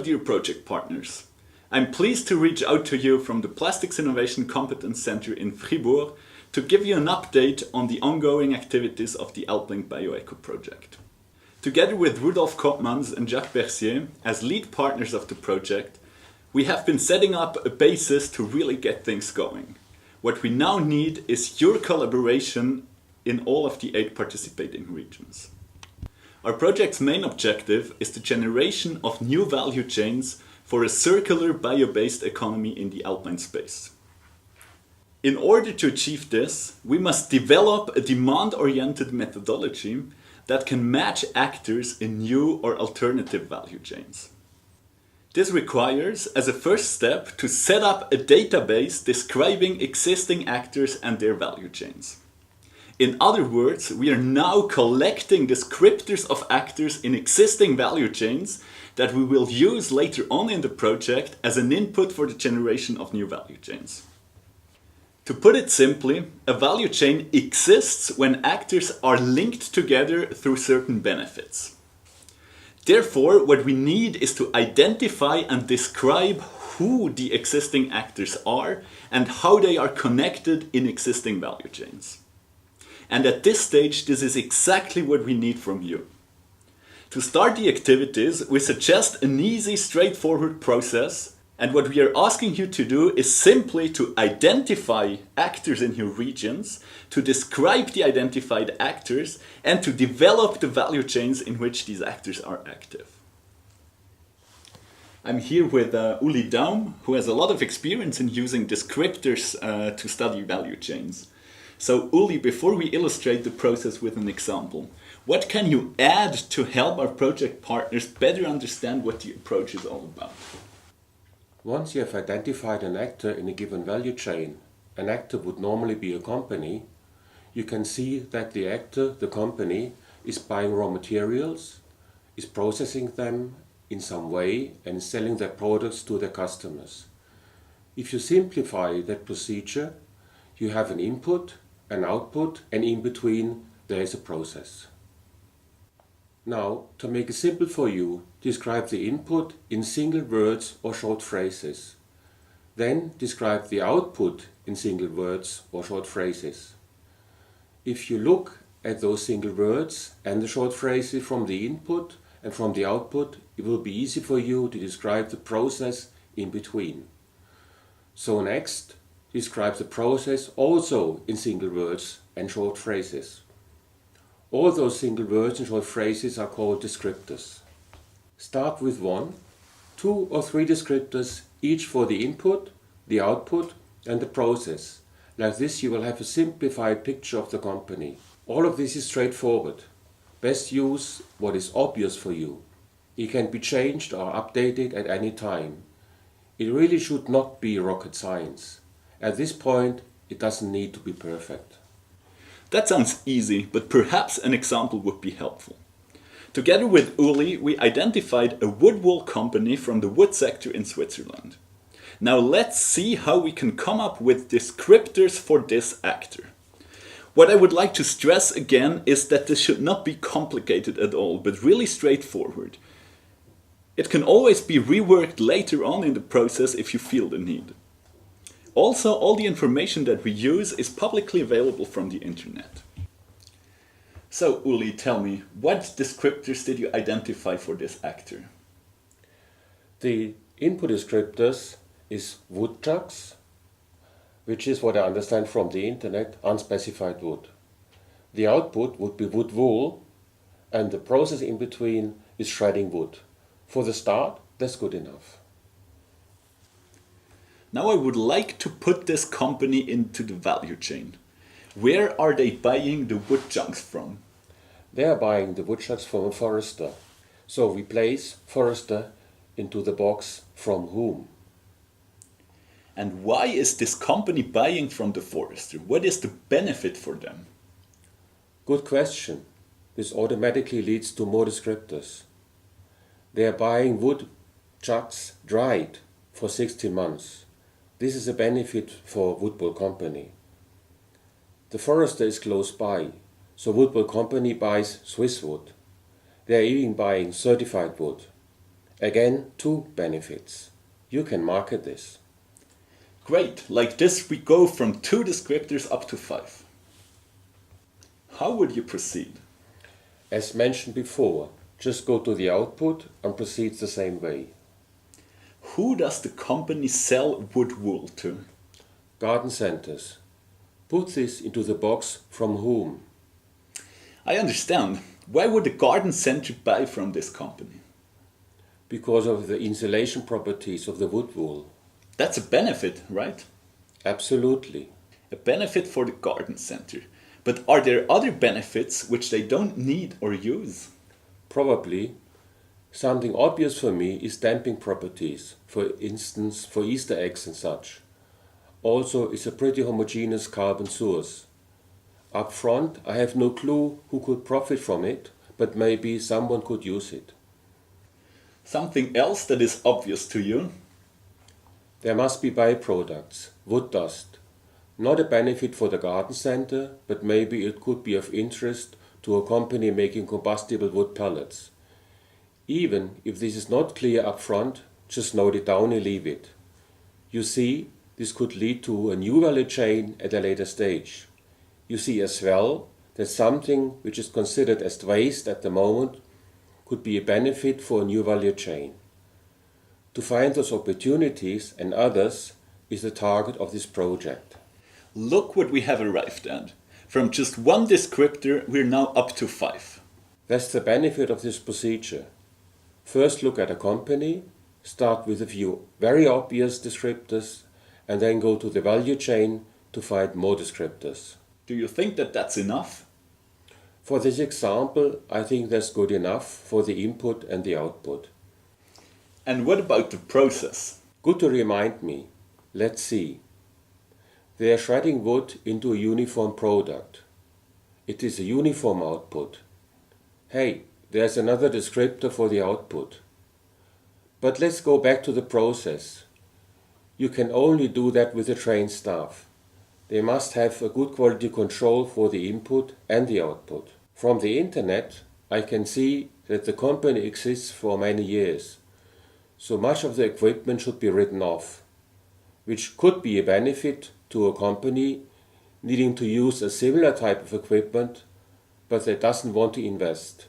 dear project partners. I'm pleased to reach out to you from the Plastics Innovation Competence Center in Fribourg to give you an update on the ongoing activities of the AlpLinkBioEco project. Together with Rudolf Koopmans and Jacques Bercier as lead partners of the project, we have been setting up a basis to really get things going. What we now need is your collaboration in all of the 8 participating regions. Our project's main objective is the generation of new value chains for a circular bio-based economy in the alpine space. In order to achieve this, we must develop a demand-oriented methodology that can match actors in new or alternative value chains. This requires, as a first step, to set up a database describing existing actors and their value chains. In other words, we are now collecting descriptors of actors in existing value chains that we will use later on in the project as an input for the generation of new value chains. To put it simply, a value chain exists when actors are linked together through certain benefits. Therefore, what we need is to identify and describe who the existing actors are and how they are connected in existing value chains. And at this stage, this is exactly what we need from you. To start the activities, we suggest an easy, straightforward process, and what we are asking you to do is simply to identify actors in your regions, to describe the identified actors, and to develop the value chains in which these actors are active. I'm here with Uli Daum, who has a lot of experience in using descriptors to study value chains. So Uli, before we illustrate the process with an example, what can you add to help our project partners better understand what the approach is all about? Once you have identified an actor in a given value chain, an actor would normally be a company, you can see that the actor, the company, is buying raw materials, is processing them in some way and selling their products to their customers. If you simplify that procedure, you have an input, an output, and in between there is a process. Now, to make it simple for you, describe the input in single words or short phrases. Then describe the output in single words or short phrases. If you look at those single words and the short phrases from the input and from the output, it will be easy for you to describe the process in between. So next, describe the process also in single words and short phrases. All those single words and short phrases are called descriptors. Start with 1, 2 or 3 descriptors, each for the input, the output and the process. Like this you will have a simplified picture of the company. All of this is straightforward. Best use what is obvious for you. It can be changed or updated at any time. It really should not be rocket science. At this point, it doesn't need to be perfect. That sounds easy, but perhaps an example would be helpful. Together with Uli, we identified a wood wool company from the wood sector in Switzerland. Now let's see how we can come up with descriptors for this actor. What I would like to stress again is that this should not be complicated at all, but really straightforward. It can always be reworked later on in the process if you feel the need. Also, all the information that we use is publicly available from the internet. So, Uli, tell me, what descriptors did you identify for this actor? The input descriptors is wood chucks, which is what I understand from the internet, unspecified wood. The output would be wood wool, and the process in between is shredding wood. For the start, that's good enough. Now I would like to put this company into the value chain. Where are they buying the wood chunks from? They are buying the wood chunks from a forester. So we place forester into the box from whom. And why is this company buying from the forester? What is the benefit for them? Good question. This automatically leads to more descriptors. They are buying wood chucks dried for 16 months. This is a benefit for wood wool company. The forester is close by, so wood wool company buys Swiss wood. They are even buying certified wood. Again, two benefits. You can market this. Great, like this we go from 2 descriptors up to 5. How would you proceed? As mentioned before, just go to the output and proceed the same way. Who does the company sell wood wool to? Garden centers. Put this into the box from whom. I understand. Why would a garden center buy from this company? Because of the insulation properties of the wood wool. That's a benefit, right? Absolutely. A benefit for the garden center. But are there other benefits which they don't need or use? Probably. Something obvious for me is damping properties, for instance for Easter eggs and such. Also, it's a pretty homogeneous carbon source. Up front, I have no clue who could profit from it, but maybe someone could use it. Something else that is obvious to you? There must be byproducts, wood dust. Not a benefit for the garden center, but maybe it could be of interest to a company making combustible wood pellets. Even if this is not clear up front, just note it down and leave it. You see, this could lead to a new value chain at a later stage. You see as well that something which is considered as waste at the moment could be a benefit for a new value chain. To find those opportunities and others is the target of this project. Look what we have arrived at. From just 1 descriptor, we're now up to 5. That's the benefit of this procedure. First look at a company, start with a few very obvious descriptors, and then go to the value chain to find more descriptors. Do you think that that's enough? For this example, I think that's good enough for the input and the output. And what about the process? Good to remind me. Let's see. They are shredding wood into a uniform product. It is a uniform output. Hey, there's another descriptor for the output. But let's go back to the process. You can only do that with a trained staff. They must have a good quality control for the input and the output. From the internet, I can see that the company exists for many years. So much of the equipment should be written off, which could be a benefit to a company needing to use a similar type of equipment, but that doesn't want to invest.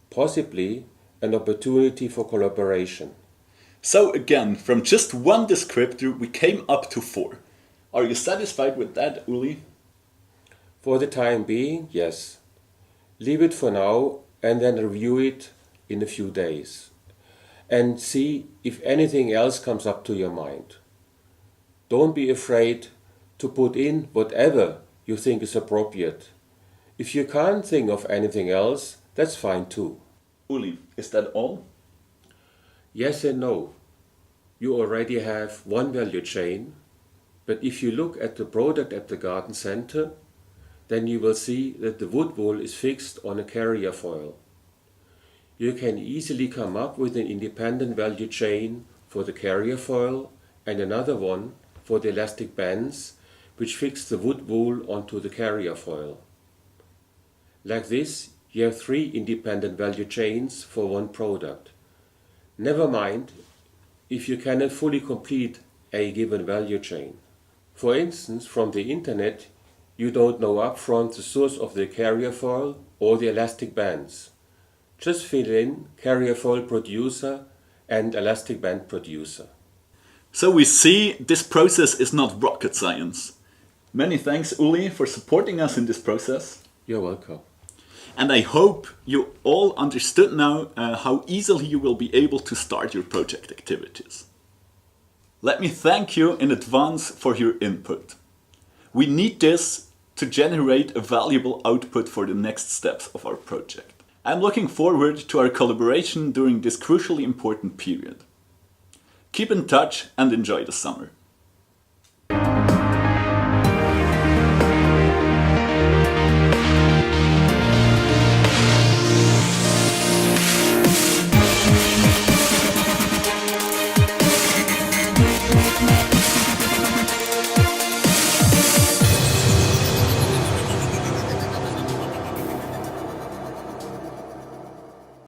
Possibly an opportunity for collaboration. So again, from just 1 descriptor, we came up to 4. Are you satisfied with that, Uli? For the time being, yes. Leave it for now and then review it in a few days. And see if anything else comes up to your mind. Don't be afraid to put in whatever you think is appropriate. If you can't think of anything else, that's fine too. Uli, is that all? Yes and no. You already have 1 value chain, but if you look at the product at the garden center, then you will see that the wood wool is fixed on a carrier foil. You can easily come up with an independent value chain for the carrier foil and another one for the elastic bands which fix the wood wool onto the carrier foil. Like this, you have 3 independent value chains for 1 product. Never mind if you cannot fully complete a given value chain. For instance, from the internet, you don't know upfront the source of the carrier foil or the elastic bands. Just fill in carrier foil producer and elastic band producer. So we see this process is not rocket science. Many thanks, Uli, for supporting us in this process. You're welcome. And I hope you all understood now how easily you will be able to start your project activities. Let me thank you in advance for your input. We need this to generate a valuable output for the next steps of our project. I'm looking forward to our collaboration during this crucially important period. Keep in touch and enjoy the summer.